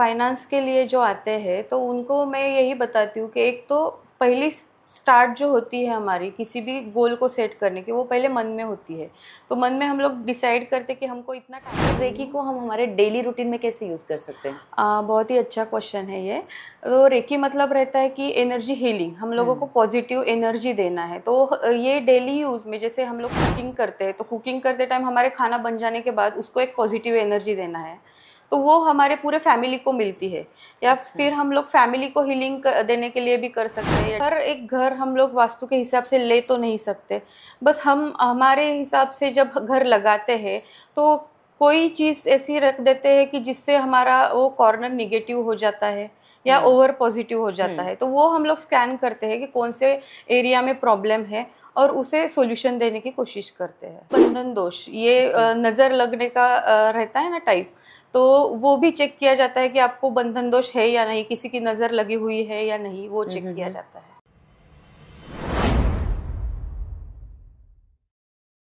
Finance के लिए जो आते हैं तो उनको मैं यही बताती हूँ कि एक तो पहली स्टार्ट जो होती है हमारी किसी भी गोल को सेट करने की, वो पहले मन में होती है। तो मन में हम लोग डिसाइड करते कि हमको इतना टाइम। रेकी को हम हमारे डेली रूटीन में कैसे यूज कर सकते हैं? बहुत ही अच्छा क्वेश्चन है ये। तो रेकी मतलब रहता है कि एनर्जी हीलिंग, हम लोगों को पॉजिटिव एनर्जी देना है। तो ये डेली यूज़ में, जैसे हम लोग कुकिंग करते हैं तो कुकिंग करते टाइम हमारे खाना बन जाने के बाद उसको एक पॉजिटिव एनर्जी देना है, तो वो हमारे पूरे फैमिली को मिलती है। या अच्छा। फिर हम लोग फैमिली को हीलिंग देने के लिए भी कर सकते हैं। हर एक घर हम लोग वास्तु के हिसाब से ले तो नहीं सकते, बस हम हमारे हिसाब से जब घर लगाते हैं तो कोई चीज़ ऐसी रख देते हैं कि जिससे हमारा वो कॉर्नर निगेटिव हो जाता है या ओवर पॉजिटिव हो जाता है। तो वो हम लोग स्कैन करते हैं कि कौन से एरिया में प्रॉब्लम है और उसे सॉल्यूशन देने की कोशिश करते हैं। बंधन दोष, ये ओके। नज़र लगने का रहता है ना टाइप, तो वो भी चेक किया जाता है कि आपको बंधन दोष है या नहीं, किसी की नज़र लगी हुई है या नहीं, वो चेक किया जाता है।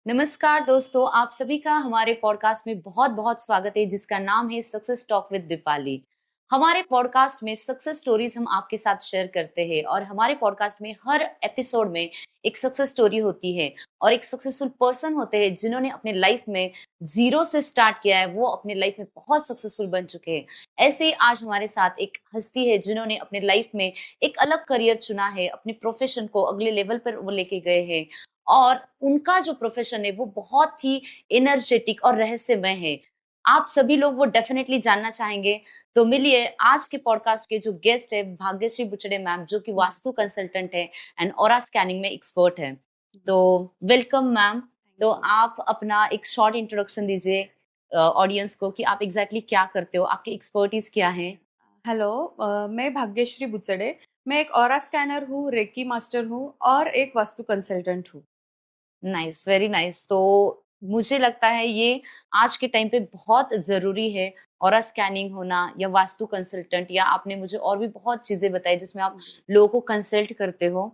नमस्कार दोस्तों, आप सभी का हमारे पॉडकास्ट में बहुत बहुत स्वागत है, जिसका नाम है सक्सेस टॉक विद दीपाली। हमारे पॉडकास्ट में सक्सेस स्टोरीज हम आपके साथ शेयर करते हैं और हमारे पॉडकास्ट में हर एपिसोड में एक सक्सेस स्टोरी होती है और एक सक्सेसफुल पर्सन होते हैं जिन्होंने अपने लाइफ में जीरो से स्टार्ट किया है, वो अपने लाइफ में बहुत सक्सेसफुल बन चुके हैं। ऐसे ही आज हमारे साथ एक हस्ती है जिन्होंने अपने लाइफ में एक अलग करियर चुना है, अपने प्रोफेशन को अगले लेवल पर वो लेके गए हैं और उनका जो प्रोफेशन है वो बहुत ही एनर्जेटिक और रहस्यमय है। आप सभी लोग वो डेफिनेटली जानना चाहेंगे। तो मिलिए आज के पॉडकास्ट के जो गेस्ट है, भाग्यश्री बुचड़े मैम, जो कि वास्तु कंसल्टेंट है एंड ऑरा स्कैनिंग में एक्सपर्ट है। तो वेलकम मैम। तो आप अपना एक शॉर्ट इंट्रोडक्शन दीजिए ऑडियंस को कि आप एग्जैक्टली क्या करते हो, आपकी एक्सपर्टीज क्या है। हेलो, मैं भाग्यश्री बुचड़े। मैं एक ऑरा स्कैनर हूँ, रेकी मास्टर हूँ और एक वास्तु कंसल्टेंट हूँ। Nice, very nice. तो मुझे लगता है ये आज के टाइम पे बहुत जरूरी है, ऑरा स्कैनिंग होना या वास्तु कंसल्टेंट, या आपने मुझे और भी बहुत चीजें बताई जिसमें आप लोगों को कंसल्ट करते हो।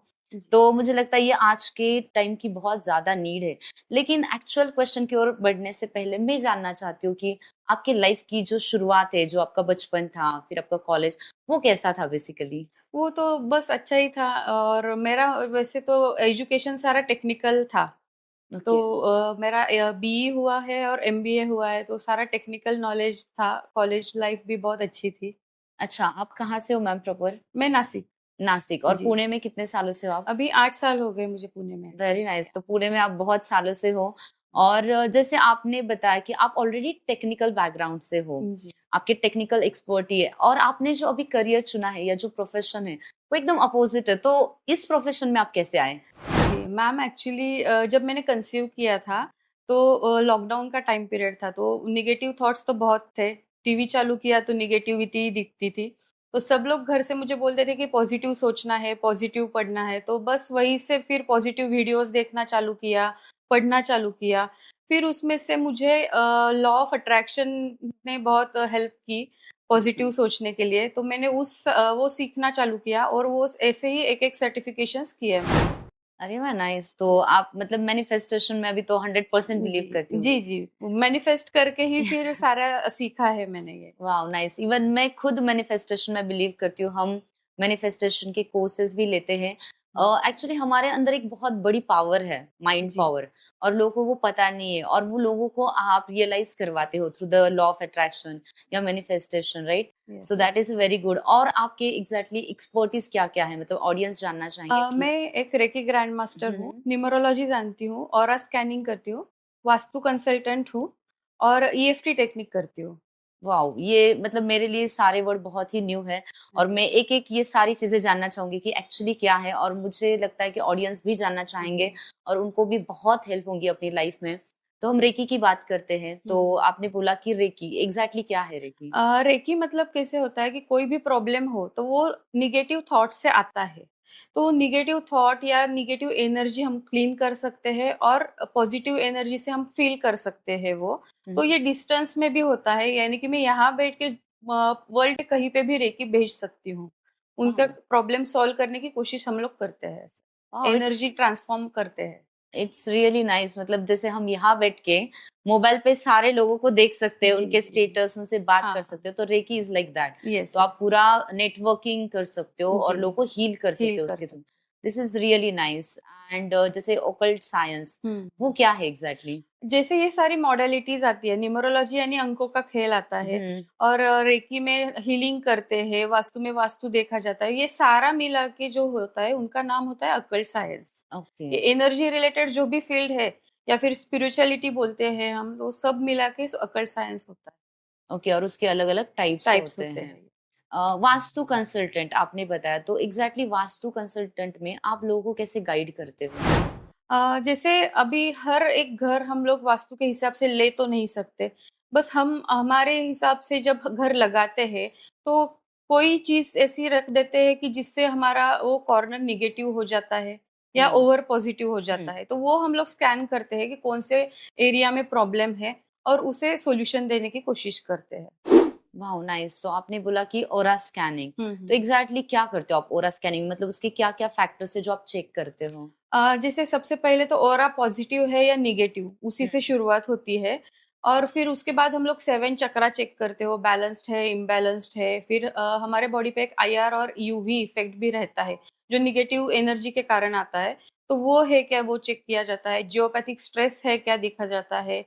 तो मुझे लगता है ये आज के टाइम की बहुत ज्यादा नीड है। लेकिन एक्चुअल क्वेश्चन की ओर बढ़ने से पहले मैं जानना चाहती हूँ कि आपके लाइफ की जो शुरुआत है, जो आपका बचपन था, फिर आपका कॉलेज, वो कैसा था बेसिकली? वो तो बस अच्छा ही था। और मेरा वैसे तो एजुकेशन सारा टेक्निकल था। तो ओके। मेरा बीई हुआ है और एमबीए हुआ है, तो सारा टेक्निकल नॉलेज था। कॉलेज लाइफ भी बहुत अच्छी थी। अच्छा, आप कहाँ से हो मैम प्रॉपर? मैं नासिक। नासिक। और जी, पुणे में कितने सालों से हो आप? अभी 8 साल हो गए मुझे पुणे में। Very nice. तो पुणे में आप बहुत सालों से हो। और जैसे आपने बताया कि आप ऑलरेडी टेक्निकल बैकग्राउंड से हो, जी। आपके टेक्निकल एक्सपर्टी है, और आपने जो अभी करियर चुना है या जो प्रोफेशन है वो एकदम अपोजिट है। तो इस प्रोफेशन में आप कैसे आए? जी, मैम एक्चुअली जब मैंने कंसीव किया था तो लॉकडाउन का टाइम पीरियड था, तो नेगेटिव थॉट्स तो बहुत थे। टीवी चालू किया तो नेगेटिविटी ही दिखती थी। तो सब लोग घर से मुझे बोलते थे कि पॉजिटिव सोचना है, पॉजिटिव पढ़ना है। तो बस वहीं से फिर पॉजिटिव वीडियोस देखना चालू किया, पढ़ना चालू किया। फिर उसमें से मुझे लॉ ऑफ अट्रैक्शन ने बहुत हेल्प की पॉजिटिव सोचने के लिए। तो मैंने वो सीखना चालू किया और वो ऐसे ही एक-एक सर्टिफिकेशंस किए। अरे वाह, नाइस। तो आप मतलब मैनिफेस्टेशन में अभी तो 100% बिलीव जी, करती जी, होगी। जी। मैनिफेस्ट करके ही फिर सारा सीखा है मैंने ये। Wow, nice. इवन मैं खुद मैनिफेस्टेशन में बिलीव करती हूँ। हम मैनिफेस्टेशन के कोर्सेज भी लेते हैं। हुँ, एक्चुअली हमारे अंदर एक बहुत बड़ी पावर है, माइंड जी। पावर, और लोगों को वो पता नहीं है, और वो लोगों को आप रियलाइज करवाते हो through the law of attraction या manifestation, right? Yes, so yes. That is very good. और आपके एग्जैक्टली एक्सपर्टीज क्या क्या है, मतलब ऑडियंस जानना चाहेंगे कि। मैं एक रेकी ग्रैंड मास्टर हूँ, हम्म। न्यूमरोलॉजी जानती हूँ, ऑरा स्कैनिंग करती हूँ, वास्तु कंसल्टेंट हूँ और ईएफटी टेक्निक करती हूँ। वाओ, ये मतलब मेरे लिए सारे वर्ड बहुत ही न्यू है, और अरे! मैं एक एक ये सारी चीजें जानना चाहूंगी कि एक्चुअली क्या है, और मुझे लगता है कि ऑडियंस भी जानना चाहेंगे जी। और उनको भी बहुत हेल्प होगी अपनी लाइफ में। तो हम रेकी की बात करते हैं। हुँ, तो हुँ। आपने बोला कि रेकी एग्जैक्टली क्या है रेकी? रेकी मतलब कैसे होता है कि कोई भी प्रॉब्लम हो तो वो नेगेटिव थॉट से आता है। तो नेगेटिव थॉट या नेगेटिव एनर्जी हम क्लीन कर सकते हैं और पॉजिटिव एनर्जी से हम फील कर सकते हैं वो। तो ये डिस्टेंस में भी होता है, यानी कि मैं यहाँ बैठ के वर्ल्ड कहीं पे भी रेकी भेज सकती हूँ। उनका वाओ। प्रॉब्लम सॉल्व करने की कोशिश हम लोग करते हैं ऐसे। वाओ, एनर्जी ट्रांसफॉर्म करते हैं। It's really nice. मतलब जैसे हम यहाँ बैठ के मोबाइल पे सारे लोगों को देख सकते हैं, जी उनके जी जी। स्टेटस, उनसे बात कर हाँ। सकते हो, तो reiki is like that. Yes तो आप यस। पूरा नेटवर्किंग कर सकते हो जी। और लोगों को हील कर हील सकते हो कर उसके सकते। Through. This is really nice. And जैसे ओकल्ट साइंस, वो हम्म। क्या है एग्जैक्टली? जैसे ये सारी मॉडलिटीज आती है, न्यूमरोलॉजी यानी अंकों का खेल आता है, हम्म। और रेकी में हीलिंग करते हैं, वास्तु में वास्तु देखा जाता है, ये सारा मिला के जो होता है उनका नाम होता है अकल्ट साइंस। ओके। ये एनर्जी रिलेटेड जो भी फील्ड है या फिर स्पिरिचुअलिटी बोलते हैं हम, वो सब मिला के अकल्ट साइंस होता है। ओके, और उसके अलग अलग टाइप्स टाइप्स होते होते हैं। हैं। वास्तु कंसल्टेंट आपने बताया, तो एग्जैक्टली वास्तु कंसल्टेंट में आप लोगों को कैसे गाइड करते हो? जैसे अभी हर एक घर हम लोग वास्तु के हिसाब से ले तो नहीं सकते, बस हम हमारे हिसाब से जब घर लगाते हैं तो कोई चीज ऐसी रख देते हैं कि जिससे हमारा वो कॉर्नर निगेटिव हो जाता है या हम्म। ओवर पॉजिटिव हो हम्म। जाता है, तो वो हम लोग स्कैन करते हैं कि कौन से एरिया में प्रॉब्लम है और उसे सॉल्यूशन देने की कोशिश करते हैं। Wow nice. तो आपने बोला कि ओरा स्कैनिंग, तो हम्म। एग्जैक्टली क्या करते हो आप ओरा स्कैनिंग? मतलब उसके क्या क्या फैक्टर्स है जो आप चेक करते हो? जैसे सबसे पहले तो ऑरा पॉजिटिव है या निगेटिव, उसी से हम्म। शुरुआत होती है। और फिर उसके बाद हम लोग 7 चक्रा चेक करते हो, बैलेंस्ड है, इम्बैलेंस्ड है। फिर हमारे बॉडी पे एक आईआर और यूवी इफेक्ट भी रहता है, जो निगेटिव एनर्जी के कारण आता है, तो वो है क्या, वो चेक किया जाता है। जियोपैथिक स्ट्रेस है क्या, देखा जाता है।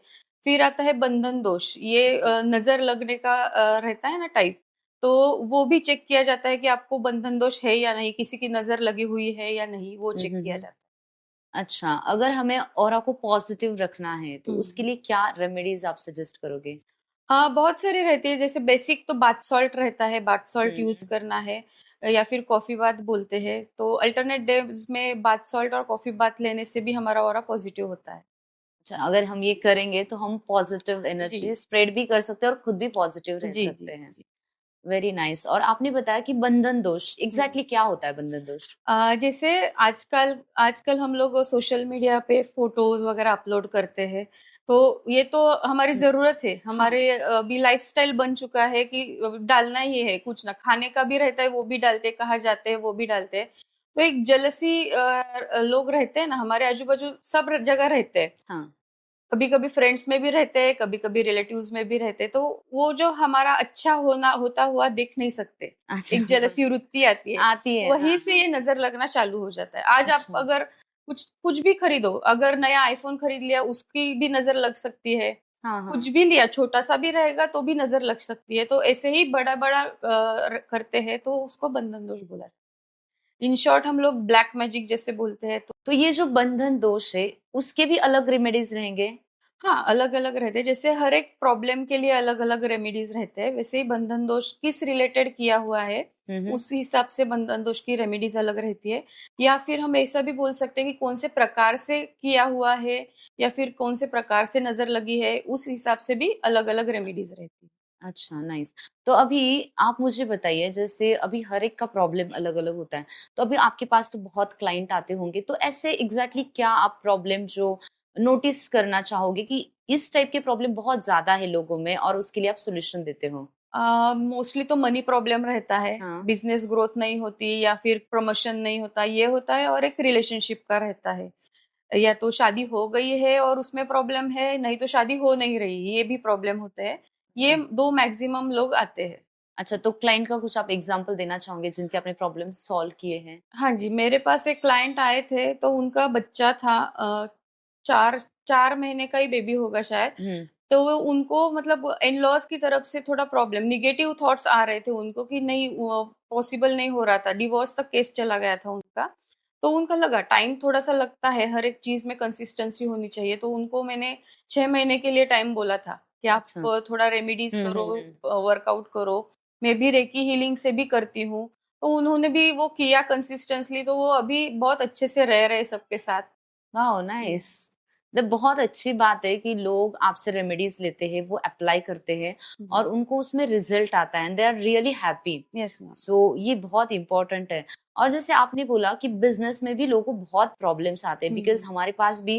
फिर आता है बंधन दोष, ये हम्म। नजर लगने का रहता है ना टाइप, तो वो भी चेक किया जाता है कि आपको बंधन दोष है या नहीं, किसी की नजर लगी हुई है या नहीं, वो चेक किया हम्म। जाता है। अच्छा, अगर हमें ऑरा को पॉजिटिव रखना है तो उसके हुँ। लिए क्या रेमेडीज आप सजेस्ट करोगे? बहुत सारी रहती है, जैसे बेसिक तो बाथ सॉल्ट रहता है, बाथ सॉल्ट यूज़ हम्म। करना है, या फिर कॉफ़ी बाथ बोलते हैं, तो अल्टरनेट डेज़ में बाथ सॉल्ट और कॉफ़ी बाथ लेने से भी हमारा ऑरा पॉजिटिव होता है। अच्छा, अगर हम ये करेंगे तो हम पॉजिटिव जी। एनर्जी स्प्रेड भी कर सकते हैं और खुद भी पॉजिटिव रह जी, जी, सकते हैं। जी। Very nice. और आपने बताया कि बंधन दोष, हुँ। एग्जैक्टली क्या होता है बंधन दोष? जैसे आजकल आजकल हम लोग सोशल मीडिया पे फ़ोटोज़ वग़ैरह अपलोड करते हैं, तो ये तो हमारी हम्म। ज़रूरत है, हाँ। हमारे अभी लाइफ़स्टाइल बन चुका है कि डालना ही है कुछ ना, खाने का भी रहता है, वो भी डालते हैं, कहाँ जाते हैं, वो भी डालते हैं। तो एक जेलसी लोग रहते हैं ना, हमारे आजू-बाजू सब जगह रहते हैं। हाँ। कभी-कभी फ्रेंड्स में भी रहते हैं, कभी-कभी रिलेटिव्स में भी रहते हैं, तो वो जो हमारा अच्छा होना होता हुआ देख नहीं सकते। अच्छा। एक जेलसी वृत्ति आती है, आती है, हाँ वहीं से हाँ। ये नज़र लगना चालू हो जाता है। आज आप अच्छा। अगर कुछ कुछ भी खरीदो, अगर नया आईफ़ोन खरीद लिया, उसकी भी नज़र लग सकती है। हाँ कुछ हाँ। भी लिया, छोटा-सा भी रहेगा तो भी नज़र लग सकती है। तो ऐसे ही बड़ा-बड़ा र करते हैं, तो उसको बंधन दोष बोला जाता है। इन शॉर्ट हम लोग ब्लैक मैजिक जैसे बोलते हैं, तो तो ये जो बंधन दोष है, उसके भी अलग रेमेडीज रहेंगे? हाँ, अलग-अलग रहते हैं। जैसे हर एक प्रॉब्लम के लिए अलग-अलग रेमेडीज़ रहते हैं, वैसे ही बंधन दोष किस रिलेटेड किया हुआ है, हम्म। उस हिसाब से बंधन दोष की रेमेडीज़ अलग रहती है। या फिर हम ऐसा भी बोल सकते हैं कि कौन से प्रकार से किया हुआ है या फिर कौन से प्रकार से नज़र लगी है, उस हिसाब से भी अलग-अलग रेमेडीज़ रहती है। अच्छा, नाइस। तो अभी आप मुझे बताइए, जैसे अभी हर एक का प्रॉब्लम अलग अलग होता है, तो अभी आपके पास तो बहुत क्लाइंट आते होंगे, तो ऐसे एग्जैक्टली क्या आप प्रॉब्लम जो नोटिस करना चाहोगे कि इस टाइप के प्रॉब्लम बहुत ज्यादा है लोगों में और उसके लिए आप सोल्यूशन देते हो? मोस्टली तो मनी प्रॉब्लम रहता है, हाँ। बिज़नेस ग्रोथ नहीं होती या फिर प्रमोशन नहीं होता, ये होता है, और एक रिलेशनशिप का रहता है। या तो शादी हो गई है और उसमें प्रॉब्लम है, नहीं तो शादी हो नहीं रही, ये भी प्रॉब्लम होते हैं। ये अच्छा। 2 मैक्सिमम लोग आते हैं। अच्छा, तो क्लाइंट का कुछ आप एग्जांपल देना चाहोगे जिनके आपने प्रॉब्लम सॉल्व किए हैं? हाँ जी, मेरे पास एक क्लाइंट आए थे, तो उनका बच्चा था, 4 4 महीने का ही बेबी होगा शायद। हम्म। तो वो उनको मतलब इन-लॉज़ की तरफ से थोड़ा प्रॉब्लम, नेगेटिव थॉट्स आ रहे थे उनको कि नहीं, पॉसिबल नहीं हो रहा था, डिवोर्स तक केस चला गया था उनका। तो उनका लगा टाइम थोड़ा-सा लगता है, हर एक चीज़ में कंसिस्टेंसी होनी चाहिए, तो उनको मैंने 6 महीने के लिए टाइम बोला था कि आप अच्छा। थोड़ा रेमेडीज़ करो, हम्म। वर्कआउट करो। मैं भी रेकी हीलिंग से भी करती हूँ, तो उन्होंने भी वो किया कंसिस्टेंटली, तो वो अभी बहुत अच्छे से रह रहे हैं सबके साथ। वाओ हुँ, नाइस। मतलब बहुत अच्छी बात है कि लोग आपसे रेमेडीज लेते हैं, वो अप्लाई करते हैं जी। और उनको उसमें रिजल्ट आता है and they are really happy. Yes ma'am. So ये बहुत इंपॉर्टेंट है। और जैसे आपने बोला कि बिजनेस में भी लोगों को बहुत प्रॉब्लम्स आते हैं, हुँ, बिकॉज हुँ। हमारे पास भी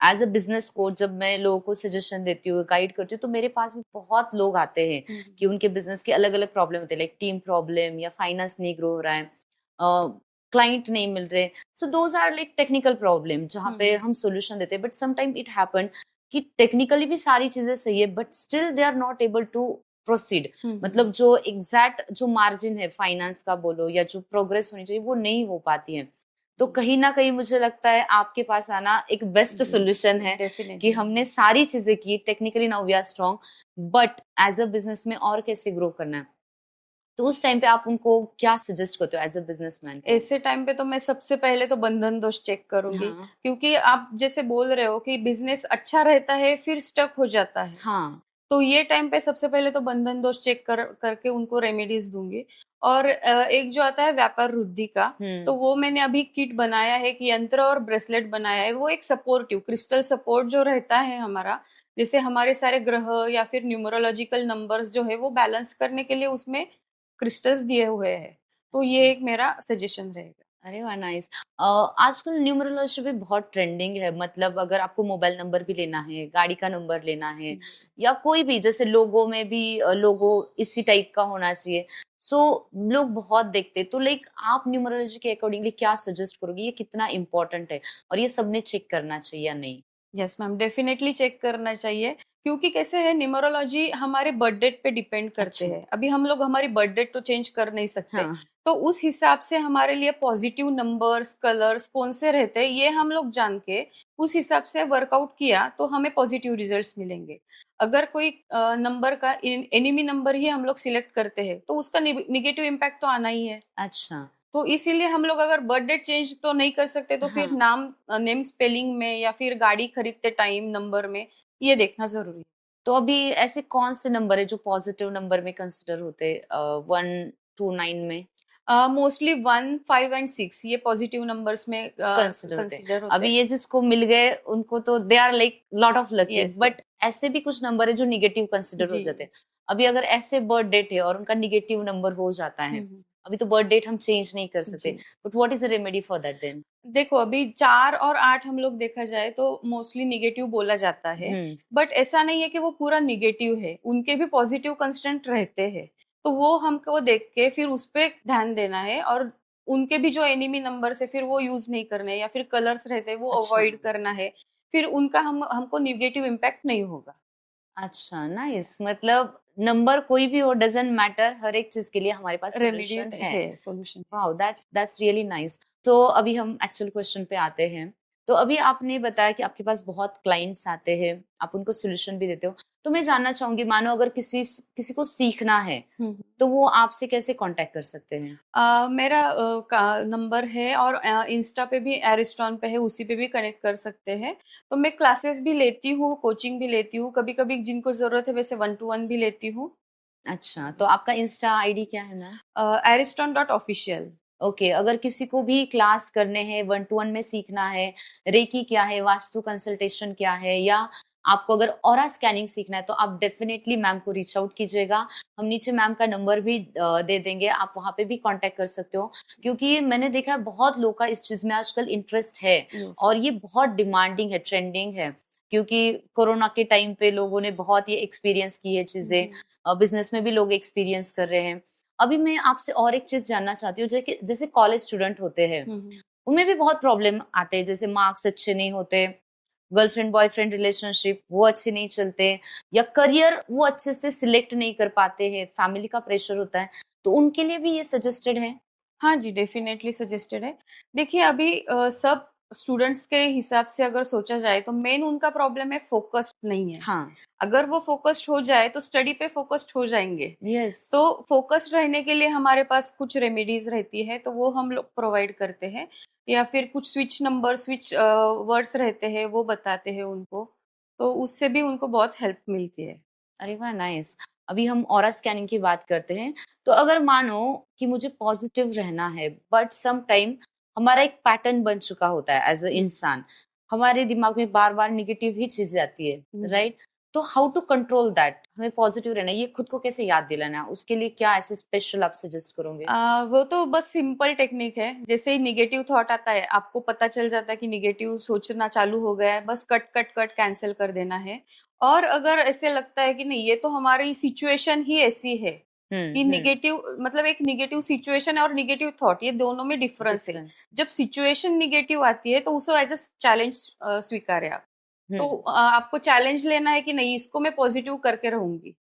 एज अ बिजनेस कोच जब मैं लोगों को सजेशन देती हूँ, गाइड करती हूँ, तो मेरे पास भी बहुत लोग आते हैं हुँ, कि हुँ। उनके बिजनेस के अलग अलग प्रॉब्लम होते हैं, लाइक टीम प्रॉब्लम या फाइनेंस नहीं ग्रो हो रहा है, क्लाइंट नहीं मिल रहे, so those are like technical problem जहाँ पे हम्म हम सोल्यूशन देते हैं, but some time it happen कि टेक्निकली भी सारी चीजें सही है but still they are not able to proceed. Hmm. मतलब जो एग्जैक्ट जो मार्जिन है फाइनेंस का बोलो या जो प्रोग्रेस होनी चाहिए वो नहीं हो पाती है। तो कहीं ना कहीं मुझे लगता है आपके पास आना एक बेस्ट जी, सोल्यूशन है कि डेफिनेटली। हमने सारी चीजें की, technically now we are strong, but as a business में और कैसे ग्रो करना है। तो उस टाइम पे आप उनको क्या सजेस्ट करते हो एज अ बिजनेसमैन को? ऐसे टाइम पे तो मैं सबसे पहले तो बंधन दोष चेक करूंगी, हाँ क्योंकि आप जैसे बोल रहे हो कि बिजनेस अच्छा रहता है फिर स्टक हो जाता है। हाँ। तो ये टाइम पे सबसे पहले तो बंधन दोष चेक करके उनको रेमेडीज दूंगी। और एक जो आता है व्यापार वृद्धि का, तो वो मैंने अभी किट बनाया है कि यंत्र और ब्रेसलेट बनाया है। वो एक सपोर्टिव क्रिस्टल सपोर्ट जो रहता है हमारा, जैसे हमारे सारे ग्रह या फिर न्यूमरोलॉजिकल नंबर्स जो है वो बैलेंस करने के लिए उसमें क्रिस्टल्स दिए हुए हैं। तो ये अच्छा। एक मेरा सजेशन रहेगा। अरे वाह, नाइस। आजकल न्यूमरोलॉजी भी बहुत ट्रेंडिंग है, मतलब अगर आपको मोबाइल नंबर भी लेना है, गाड़ी का नंबर लेना है, या कोई भी जैसे लोगो में भी लोगो इसी टाइप का होना चाहिए, सो लोग बहुत देखते हैं। तो लाइक आप न्यूमरोलॉजी के अकॉर्डिंगली क्या सजेस्ट करोगे, ये कितना इम्पोर्टेंट है और ये सबने चेक करना चाहिए या नहीं? यस मैम, डेफिनेटली चेक करना चाहिए। क्योंकि कैसे है, न्यूमरोलॉजी हमारे बर्थ डेट पे डिपेंड करते अच्छा। हैं। अभी हम लोग हमारी बर्थ डेट तो चेंज कर नहीं सकते। हाँ। तो उस हिसाब से हमारे लिए पॉजिटिव नंबर्स कलर्स कौन से रहते हैं ये हम लोग जान के उस हिसाब से वर्कआउट किया तो हमें पॉजिटिव रिजल्ट्स मिलेंगे। अगर कोई नंबर का एनिमी नंबर ही हम लोग सिलेक्ट करते हैं तो उसका निगेटिव इम्पैक्ट तो आना ही है। अच्छा। तो इसीलिए हम लोग अगर बर्थडे चेंज तो नहीं कर सकते तो फिर हाँ। नेम स्पेलिंग में या फिर गाड़ी खरीदते टाइम नंबर में ये देखना जरूरी है। तो अभी ऐसे कौन से नंबर है जो पॉजिटिव नंबर में कंसिडर होते हैं 1 to 9 में मोस्टली 1, 5 एंड 6 ये पॉजिटिव नंबर्स में कंसिडर होते हैं? कंसिडर होते अभी हैं। ये जिसको मिल गए उनको तो they are like lot of lucky, yes but yes. ऐसे भी कुछ नंबर है जो निगेटिव कंसिडर हो जी। जाते हैं। अभी अगर ऐसे बर्थ डेट है और उनका निगेटिव नंबर हो जाता है, हम्म, अभी तो बर्थ डेट हम चेंज नहीं कर सकते, जी। But what is the remedy for that then? देखो अभी 4 और 8 हम लोग देखा जाए तो मोस्टली निगेटिव बोला जाता है। हम्म। बट ऐसा नहीं है कि वो पूरा निगेटिव है, उनके भी पॉजिटिव कंस्टेंट रहते हैं। तो वो हमको देख के फिर उस पे ध्यान देना है। और उनके भी जो एनिमी नंबर है फिर वो यूज नहीं करने, या फिर कलर्स रहते हैं वो अच्छा। अवॉइड करना है। फिर उनका हमको निगेटिव इम्पैक्ट नहीं होगा। अच्छा, नाइस। मतलब नंबर कोई भी हो डजंट मैटर, हर एक चीज के लिए हमारे पास रेमेडी सॉल्यूशन है। है, सॉल्यूशन है। Wow, that's really nice. तो अभी हम एक्चुअल क्वेश्चन पे आते हैं। तो अभी आपने बताया कि आपके पास बहुत क्लाइंट्स आते हैं, आप उनको सॉल्यूशन भी देते हो। तो मैं जानना चाहूंगी, मानो अगर किसी किसी को सीखना है हम्म। तो वो आपसे कैसे कांटेक्ट कर सकते हैं? मेरा नंबर है और इंस्टा पे भी एरिस्टॉन पे है, उसी पे भी कनेक्ट कर सकते हैं। तो मैं क्लासेस भी लेती हूँ, कोचिंग भी लेती हूँ, कभी कभी जिनको जरूरत है वैसे 1 to 1 भी लेती हूँ। अच्छा, तो आपका इंस्टा आईडी क्या है मैम? Ariston.official। ओके, अगर किसी को भी क्लास करने हैं, 1 to 1 में सीखना है, रेकी क्या है, वास्तु कंसल्टेशन क्या है, या आपको अगर ऑरा स्कैनिंग सीखना है, तो आप डेफिनेटली मैम को रीच आउट कीजिएगा। हम नीचे मैम का नंबर भी दे देंगे, आप वहां पे भी कांटेक्ट कर सकते हो। क्योंकि मैंने देखा है बहुत लोगों का इस चीज में आजकल इंटरेस्ट है यस। और ये बहुत डिमांडिंग है, ट्रेंडिंग है। क्योंकि कोरोना के टाइम पे लोगों ने बहुत ये एक्सपीरियंस की है चीजें, बिजनेस में भी लोग एक्सपीरियंस कर रहे हैं। अभी मैं आपसे और एक चीज जानना चाहती हूँ, जैसे जैसे कॉलेज स्टूडेंट होते हैं, उनमें भी बहुत प्रॉब्लम आते हैं, जैसे मार्क्स अच्छे नहीं होते, गर्लफ्रेंड बॉयफ्रेंड रिलेशनशिप वो अच्छे नहीं चलते, या करियर वो अच्छे से सिलेक्ट नहीं कर पाते हैं, फैमिली का प्रेशर होता है, तो उनके लिए भी ये सजेस्टेड है? हाँ जी, डेफिनेटली सजेस्टेड है। देखिए अभी सब स्टूडेंट्स के हिसाब से अगर सोचा जाए तो मेन उनका प्रॉब्लम है फोकस्ड नहीं है। हाँ। अगर वो फोकस्ड हो जाए तो स्टडी पे फोकस्ड हो जाएंगे। यस। तो फोकस्ड रहने के लिए हमारे पास कुछ रेमेडीज रहती है तो वो हम लोग प्रोवाइड करते हैं, या फिर कुछ स्विच नंबर स्विच वर्ड्स रहते हैं वो बताते हैं उनको। तो उससे भी उनको बहुत हेल्प मिलती है। अरे वाह, नाइस। अभी हम ऑरा स्कैनिंग की बात करते हैं। तो अगर मानो कि मुझे पॉजिटिव रहना है, बट सम टाइम हमारा एक पैटर्न बन चुका होता है एज अ इंसान, हमारे दिमाग में बार बार निगेटिव ही चीजें आती है, जी। राइट? तो हाउ टू कंट्रोल दैट, हमें पॉजिटिव रहना है, ये खुद को कैसे याद दिलाना है, उसके लिए क्या ऐसे स्पेशल आप सजेस्ट करोगे? वो तो बस सिंपल टेक्निक है। जैसे ही निगेटिव थॉट आता है आपको पता चल जाता है कि निगेटिव सोचना चालू हो गया है, बस कट कट कट कैंसिल कर देना है। और अगर ऐसे लगता है कि नहीं ये तो हमारी सिचुएशन ही ऐसी है, कि हम्म। निगेटिव मतलब एक निगेटिव सिचुएशन है और निगेटिव थॉट, ये दोनों में डिफरेंस है। डिफरेंस। जब सिचुएशन निगेटिव आती है तो उसको एज अ चैलेंज स्वीकारे आप। तो हम्म। आपको चैलेंज लेना है कि नहीं, इसको मैं पॉजिटिव करके रहूंगी,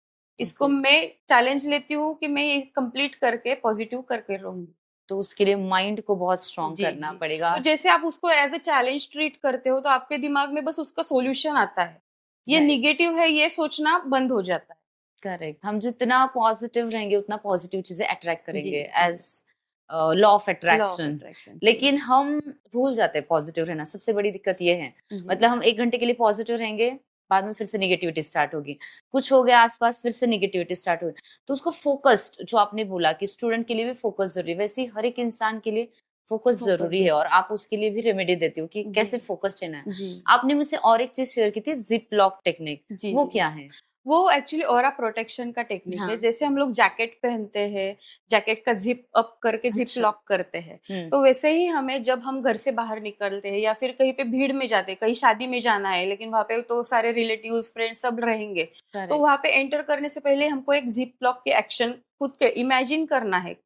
इसको ओके। मैं चैलेंज लेती हूँ कि मैं ये कंप्लीट करके पॉजिटिव करके रहूंगी। तो उसके लिए माइंड को बहुत स्ट्रांग जी करना जी। पड़ेगा। तो जैसे आप उसको एज अ चैलेंज ट्रीट करते हो तो आपके दिमाग में बस उसका सॉल्यूशन आता है, ये राइट। निगेटिव है ये सोचना बंद हो जाता है। करेक्ट, हम जितना पॉजिटिव रहेंगे उतना पॉजिटिव चीजें अट्रैक्ट जी करेंगे जी। As law of law of attraction. Attraction, true. लेकिन हम भूल जाते हैं पॉजिटिव रहना, सबसे बड़ी दिक्कत ये है। जी मतलब हम 1 घंटे के लिए पॉजिटिव रहेंगे, बाद में फिर से निगेटिविटी स्टार्ट होगी, कुछ हो गया आसपास फिर से निगेटिविटी स्टार्ट होगी। तो उसको फोकस्ड, जो आपने बोला कि स्टूडेंट के लिए भी फोकस जरूरी है, वैसे ही हर एक इंसान के लिए फोकस फोकस जरूरी है, और आप उसके लिए भी रेमेडी देती हो कि जी कैसे फोकस रहना है। जी आपने मुझसे और एक चीज शेयर की थी, जिप लॉक टेक्निक, जी वो जी। क्या है? वो एक्चुअली ऑरा प्रोटेक्शन का टेक्निक है। हाँ। जैसे हम लोग जैकेट पहनते हैं, जैकेट का जिप अप करके जिप अच्छा। लॉक करते हैं, हम्म। तो वैसे ही हमें जब हम घर से बाहर निकलते हैं या फिर कहीं पे भीड़ में जाते हैं, कहीं शादी में जाना है लेकिन वहां पे तो सारे रिलेटिव्स फ्रेंड्स सब रहेंगे, तो करेक्ट। वहां पे एंटर करने से पहले हमको एक जिप लॉक के एक्शन खुद के इमेजिन करना है।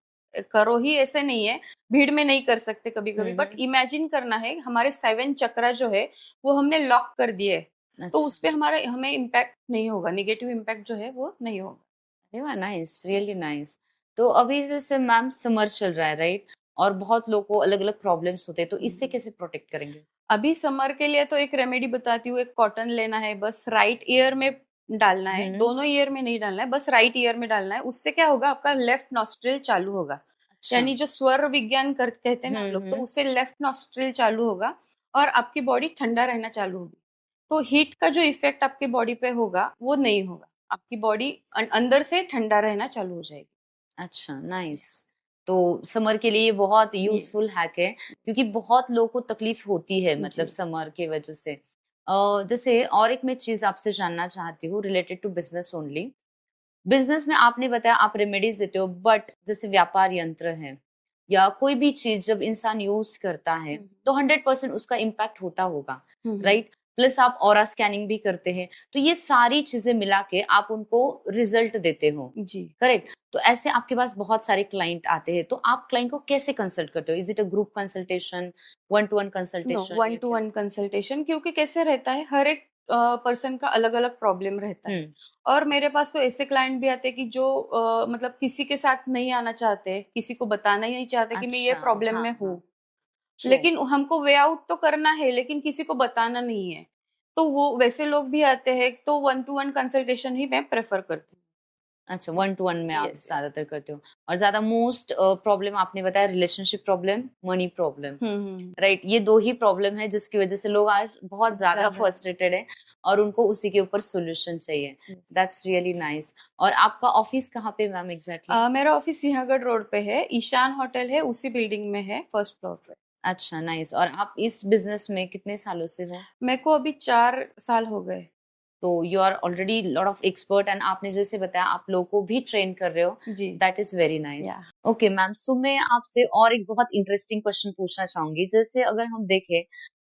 करो ही ऐसे नहीं है, भीड़ में नहीं कर सकते कभी कभी, बट हम्म। इमेजिन करना है हमारे 7 चक्रा जो है वो हमने लॉक कर दिए, तो अच्छा। उसपे हमारा हमें इम्पैक्ट नहीं होगा, नेगेटिव इम्पैक्ट जो है वो नहीं होगा। अरे वाह, नाइस, जी रियली नाइस। तो अभी जैसे मैम समर चल रहा है, राइट? और बहुत लोगों को अलग अलग प्रॉब्लम्स होते हैं, तो इससे हम्म। कैसे प्रोटेक्ट करेंगे? अभी समर के लिए तो एक रेमेडी बताती हूँ, एक कॉटन लेना है, बस राइट ईयर में डालना है, हम्म। दोनों ईयर में नहीं डालना है, बस राइट ईयर में डालना है। उससे क्या होगा, आपका लेफ्ट नॉस्ट्रिल चालू होगा, अच्छा। यानी जो स्वर विज्ञान कर कहते हैं ना हम लोग, तो हम्म। उससे लेफ्ट नॉस्ट्रिल चालू होगा और आपकी बॉडी ठंडा रहना चालू होगी। तो हीट का जो इफेक्ट आपकी बॉडी पे होगा वो नहीं होगा, आपकी बॉडी अंदर से ठंडा रहना चालू हो जाएगी। अच्छा, नाइस। तो समर के लिए ये बहुत ये यूजफुल हैक है, क्योंकि बहुत लोगों को तकलीफ होती है, मतलब जी समर की वजह से। जैसे और एक मैं चीज आपसे जानना चाहती हूँ related to business only. Business में आपने बताया आप रेमेडीज देते हो, बट जैसे व्यापार यंत्र है या कोई भी चीज जब इंसान यूज करता है, हम्म तो 100% उसका इम्पैक्ट होता होगा, हम्म। राइट? प्लस आप ऑरा स्कैनिंग भी करते हैं, तो ये सारी चीजें मिला के आप उनको रिजल्ट देते हो, जी। करेक्ट? तो ऐसे आपके पास बहुत सारे क्लाइंट आते हैं, तो आप क्लाइंट को कैसे कंसल्ट करते हो? Is it a group consultation, one to one no, consultation, one या टू क्या? वन कंसल्टेशन, क्योंकि कैसे रहता है हर एक पर्सन का अलग अलग प्रॉब्लम रहता है। हम्म। और मेरे पास तो ऐसे क्लाइंट भी आते हैं कि जो मतलब किसी के साथ नहीं आना चाहते, किसी को बताना ही नहीं चाहते कि मैं ये अच्छा। प्रॉब्लम हाँ में हाँ। हूँ, ट्रू। लेकिन हमको वे आउट तो करना है लेकिन किसी को बताना नहीं है, तो वो वैसे लोग भी आते हैं, तो वन टू वन कंसल्टेशन ही मैं प्रेफर करती अच्छा, वन टू वन में हूँ। आप यस यस। ज्यादातर करते हो। और ज्यादा मोस्ट प्रॉब्लम आपने बताया रिलेशनशिप प्रॉब्लम, मनी प्रॉब्लम, हम्म। राइट? ये दो ही प्रॉब्लम है जिसकी वजह से लोग आज बहुत ज्यादा ज्यादा। फ्रस्ट्रेटेड है, और उनको उसी के ऊपर सोल्यूशन चाहिए। Yes. That's really nice. और आपका ऑफिस कहाँ पे मैम एग्जैक्टली? मेरा ऑफिस सिंहगढ़ रोड पे है, ईशान होटल है उसी बिल्डिंग में है, फर्स्ट फ्लोर पे। अच्छा, नाइस। और आप इस बिजनेस में कितने सालों से हो? मेरे को अभी 4 साल हो गए। तो you are already lot of expert, and आपने जैसे बताया आप लोगों को भी ट्रेन कर रहे हो, जी। That is very nice. या ओके मैम, सो मैं आपसे और एक बहुत इंटरेस्टिंग क्वेश्चन पूछना चाहूंगी। जैसे अगर हम देखें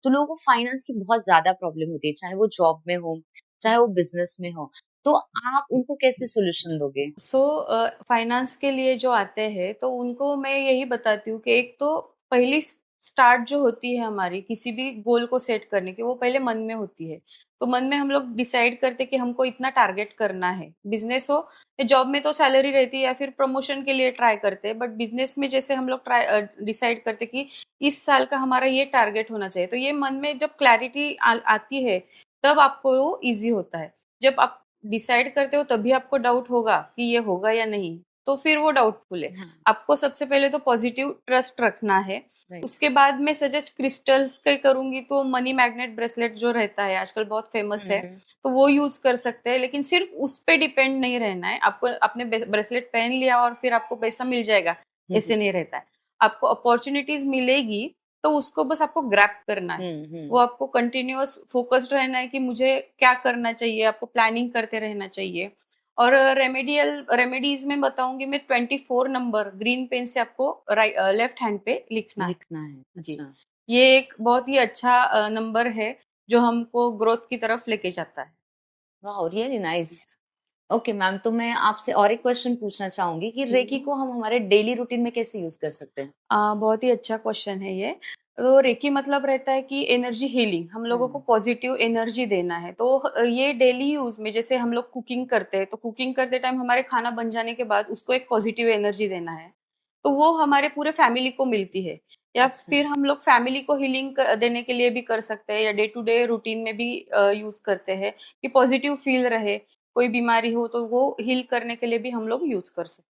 तो लोगों को फाइनेंस की बहुत ज्यादा प्रॉब्लम होती है, चाहे वो जॉब में हो चाहे वो बिजनेस में हो, तो आप उनको कैसे सोल्यूशन दोगे? सो फाइनेंस के लिए जो आते हैं तो उनको मैं यही बताती हूँ कि एक तो पहली स्टार्ट जो होती है हमारी किसी भी गोल को सेट करने की, वो पहले मन में होती है। तो मन में हम लोग डिसाइड करते कि हमको इतना टारगेट करना है, बिजनेस हो या जॉब में तो सैलरी रहती है या फिर प्रमोशन के लिए ट्राई करते हैं, बट बिजनेस में जैसे हम लोग ट्राई डिसाइड करते कि इस साल का हमारा ये टारगेट होना चाहिए, तो ये मन में जब क्लैरिटी आती है तब आपको वो ईजी होता है। जब आप डिसाइड करते हो तभी आपको डाउट होगा कि ये होगा या नहीं, तो फिर वो डाउटफुल है। हाँ। आपको सबसे पहले तो पॉजिटिव ट्रस्ट रखना है। राइट। उसके बाद मैं सजेस्ट क्रिस्टल्स के करूंगी तो मनी मैग्नेट ब्रेसलेट जो रहता है आजकल बहुत फेमस है, हम्म। तो वो यूज कर सकते हैं, लेकिन सिर्फ उस पे डिपेंड नहीं रहना है आपको। आपने ब्रेसलेट पहन लिया और फिर आपको पैसा मिल जाएगा, हम्म। ऐसे नहीं रहता है। आपको अपॉर्चुनिटीज मिलेगी तो उसको बस आपको ग्रैब करना है। वो हम्म। आपको कंटिन्यूअस फोकस्ड रहना है कि मुझे क्या करना चाहिए, आपको प्लानिंग करते रहना चाहिए। और रेमेडीज में बताऊंगी मैं, 24 नंबर ग्रीन पेन से आपको लेफ्ट हैंड पे लिखना है। लिखना है, जी, अच्छा। ये एक बहुत ही अच्छा नंबर है जो हमको ग्रोथ की तरफ लेके जाता है। वाह, रियली नाइस। ओके मैम, तो मैं आपसे और एक क्वेश्चन पूछना चाहूंगी कि रेकी को हम हमारे डेली रूटीन में कैसे यूज कर सकते हैं? बहुत ही अच्छा क्वेश्चन है ये। तो रेकी मतलब रहता है कि एनर्जी हीलिंग, हम लोगों को पॉजिटिव एनर्जी देना है। तो ये डेली यूज़ में जैसे हम लोग कुकिंग करते हैं, तो कुकिंग करते टाइम हमारे खाना बन जाने के बाद उसको एक पॉजिटिव एनर्जी देना है। तो वो हमारे पूरे फैमिली को मिलती है। या अच्छा। फिर हम लोग फैमिली को हीलिंग देने के लिए भी कर सकते हैं, या डे टू डे रूटीन में भी यूज़ करते हैं कि पॉजिटिव फील रहे। कोई बीमारी हो तो वो हील करने के लिए भी हम लोग यूज़ कर सकते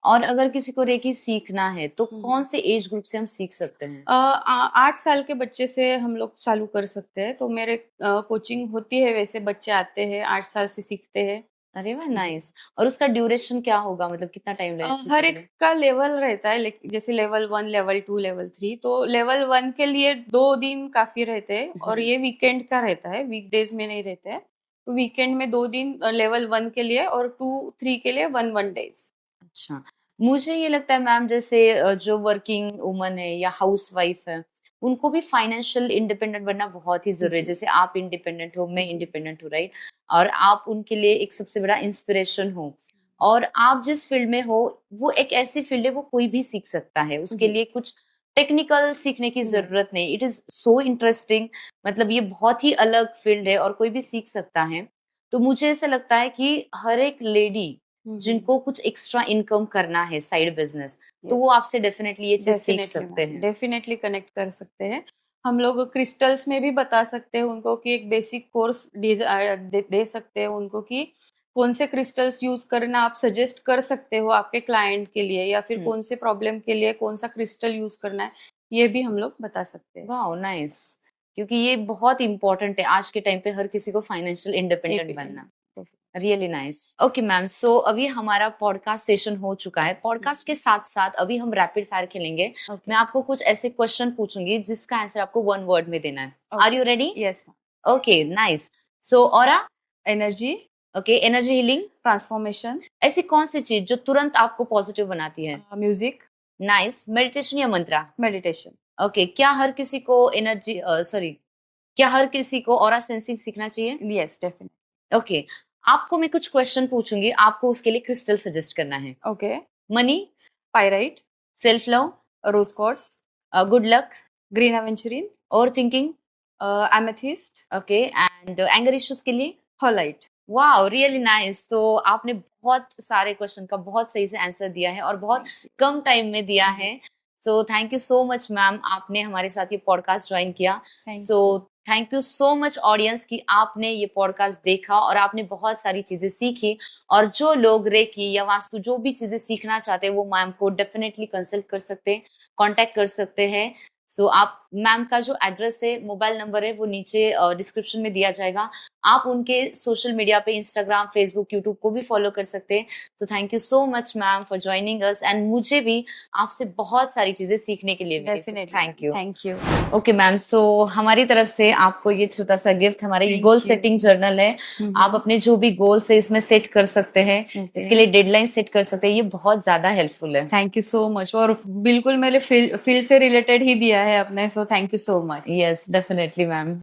और अगर किसी को रेकी सीखना है तो हैं। कौन से एज ग्रुप से हम सीख सकते हैं? 8 साल के बच्चे से हम लोग चालू कर सकते हैं। तो मेरे कोचिंग होती है, वैसे बच्चे आते हैं 8 साल से सीखते हैं। अरे वाह, जी। नाइस। और उसका ड्यूरेशन क्या होगा, मतलब कितना टाइम लगे सीखने हर के एक लिए? का लेवल रहता है, जैसे लेवल 1, लेवल 2, लेवल 3। तो लेवल 1 के लिए 2 दिन काफ़ी रहते हैं, और ये वीकेंड का रहता है, वीकडेज़ में नहीं रहते हैं। तो वीकेंड में 2 दिन लेवल 1 के लिए, और 2, 3 के लिए 1 डेज़। अच्छा। मुझे ये लगता है मैम, जैसे जो वर्किंग वुमन है या हाउसवाइफ है, उनको भी फाइनेंशियल इंडिपेंडेंट बनना बहुत ही ज़रूरी है। जी, जैसे आप इंडिपेंडेंट हो, मैं जी। इंडिपेंडेंट हूँ, राइट? और आप उनके लिए एक सबसे बड़ा इंस्पिरेशन हो। और आप जिस फील्ड में हो, वो एक ऐसी फील्ड है, वो कोई भी सीख सकता है। उसके जी। लिए कुछ टेक्निकल सीखने की नहीं। ज़रूरत नहीं। इट इज़ सो इंटरेस्टिंग, मतलब ये बहुत ही अलग फील्ड है और कोई भी सीख सकता है। तो मुझे ऐसा लगता है कि हर एक लेडी हुँ, हुँ। जिनको कुछ एक्स्ट्रा इनकम करना है, साइड बिजनेस, तो वो यस। आपसे डेफिनेटली ये चीज सीख डेफ़िनेटली सकते मैम, हैं। डेफ़िनेटली कनेक्ट कर सकते हैं। हम लोग क्रिस्टल्स में भी बता सकते हैं उनको कि एक बेसिक कोर्स दे सकते हैं उनको कि कौन से क्रिस्टल्स यूज़ करना आप सजेस्ट कर सकते हो आपके क्लाइंट के लिए, या फिर हम्म। कौन से प्रॉब्लम के लिए कौन-सा क्रिस्टल यूज़ करना है, ये भी हम लोग बता सकते हैं। Wow, nice. क्योंकि ये बहुत इंपॉर्टेंट है आज के टाइम पे, हर किसी को फाइनेंशियल इंडिपेंडेंट बनना। Really nice. ओके मैम, सो अभी हमारा पॉडकास्ट सेशन हो चुका है। पॉडकास्ट के साथ साथ अभी हम रैपिड फायर खेलेंगे। ओके, मैं आपको कुछ ऐसे क्वेश्चन पूछूंगी जिसका आंसर आपको वन वर्ड में देना है। Are okay. You ready? Yes ma'am. Okay, nice. So aura. Energy, okay, energy healing. Transformation, ऐसी कौन सी चीज जो तुरंत आपको पॉजिटिव बनाती है? Music, nice. मेडिटेशन या मंत्रा? मेडिटेशन। ओके, क्या हर किसी को एनर्जी सॉरी क्या हर किसी को ऑरा सेंसिंग सीखना चाहिए? Yes, definitely. ओके, आपको मैं कुछ क्वेश्चन पूछूंगी, आपको उसके लिए क्रिस्टल सजेस्ट करना है। Okay, money, pyrite, self love, rose quartz, good luck, green aventurine, overthinking. Amethyst, okay, and anger issues के लिए? हॉलाइट। Wow, really nice. तो आपने बहुत सारे क्वेश्चन का बहुत सही से आंसर दिया है और बहुत थैंक यू। कम टाइम में दिया जी, है। So thank you so much ma'am, आपने हमारे साथ ये पॉडकास्ट ज्वाइन किया। Thank so you. Thank you so much audience कि आपने ये पॉडकास्ट देखा और आपने बहुत सारी चीजें सीखी। और जो लोग रेकी या वास्तु जो भी चीजें सीखना चाहते हैं, वो मैम को डेफिनेटली कंसल्ट कर सकते हैं, कांटेक्ट कर सकते हैं। सो आप मैम का जो एड्रेस है, मोबाइल नंबर है, वो नीचे डिस्क्रिप्शन में दिया जाएगा। आप उनके सोशल मीडिया पे इंस्टाग्राम, फेसबुक, यूट्यूब को भी फॉलो कर सकते हैं। तो thank you so much ma'am for joining us, and मुझे भी आपसे बहुत सारी चीजें सीखने के लिए मिली। So definitely thank ma'am, you. Thank you. Okay ma'am, so हमारी तरफ से आपको ये छोटा सा गिफ्ट, हमारा ये गोल थैंक यू। सेटिंग जर्नल है। आप अपने जो भी गोल्स है इसमें सेट कर सकते हैं, ओके, इसके लिए डेडलाइन सेट कर सकते हैं। ये बहुत ज्यादा हेल्पफुल है। Thank you so much. और बिल्कुल मेरे फील्ड फील्ड से रिलेटेड ही दिया है आपने, so thank you so much. Yes, definitely ma'am.